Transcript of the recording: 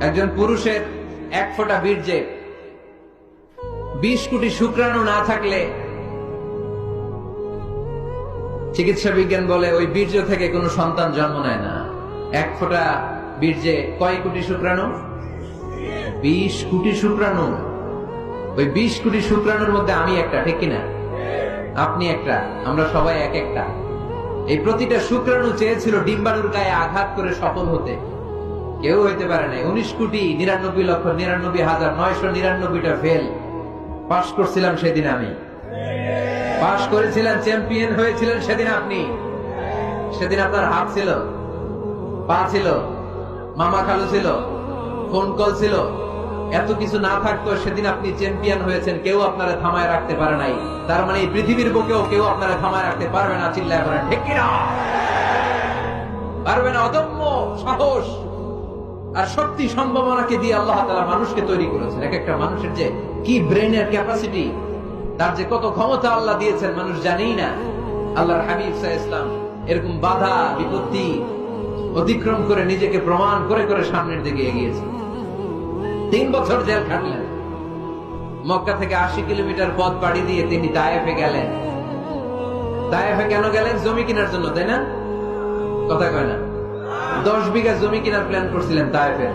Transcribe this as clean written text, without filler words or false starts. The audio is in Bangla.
একজন পুরুষের 1 ফোঁটা বীর্যে 20 কোটি শুক্রাণু না থাকলে চিকিৎসা বিজ্ঞান বলে ওই বীর্য থেকে কোনো সন্তান জন্ম নেয় না। 1 ফোঁটা বীর্যে কয় কোটি শুক্রাণু? 20 কোটি শুক্রাণু। ওই 20 কোটি শুক্রাণুর মধ্যে আমি একটা, ঠিক কিনা? আপনি একটা, আমরা সবাই এক একটা। এই প্রতিটা শুক্রাণু চেয়েছিল ডিম্বাণুর গায়ে আঘাত করে সফল হতে, কেউ হইতে পারে নাই। 19,99,99,999টা ফেল। পাশ করছিলাম সেদিন আমি, পাশ করেছিলেন, চ্যাম্পিয়ন হয়েছিলেন সেদিন আপনি। সেদিন আপনার হাত ছিল, পা ছিল, মামা খালু ছিল, ফোন কল ছিল। এত কিছু না থাকতো সেদিন আপনি চ্যাম্পিয়ন হয়েছেন, কেউ আপনারা থামায় রাখতে পারে নাই। তার মানে এই পৃথিবীর বুকেও কেউ আপনারা থামায় রাখতে পারবে না। চিল্লায় বলেন ঠিক কিনা? পারবে না। অদম্য সাহস আর শক্তি সম্ভাবনাকে দিয়ে আল্লাহ তাআলা মানুষকে তৈরি করেছেন। এক একটা মানুষের যে কি ব্রেনের ক্যাপাসিটি, তার যে কত ক্ষমতা আল্লাহ দিয়েছেন মানুষ জানেই না। আল্লাহর হাবিব সাল্লাল্লাহু আলাইহি ওয়াসাল্লাম এরকম বাধা বিপত্তি অতিক্রম করে নিজেকে প্রমাণ করে করে সামনের দিকে এগিয়েছেন। 3 বছর জেল খাটলেন। মক্কা থেকে 80 কিলোমিটার পথ পাড়ি দিয়ে তিনি তায়েফে গেলেন। তায়েফে কেন গেলেন? জমি কেনার জন্য, তাই না? কথা কয় না? 10 বিঘা জমি কেনার প্ল্যান করছিলেন তায়েফে।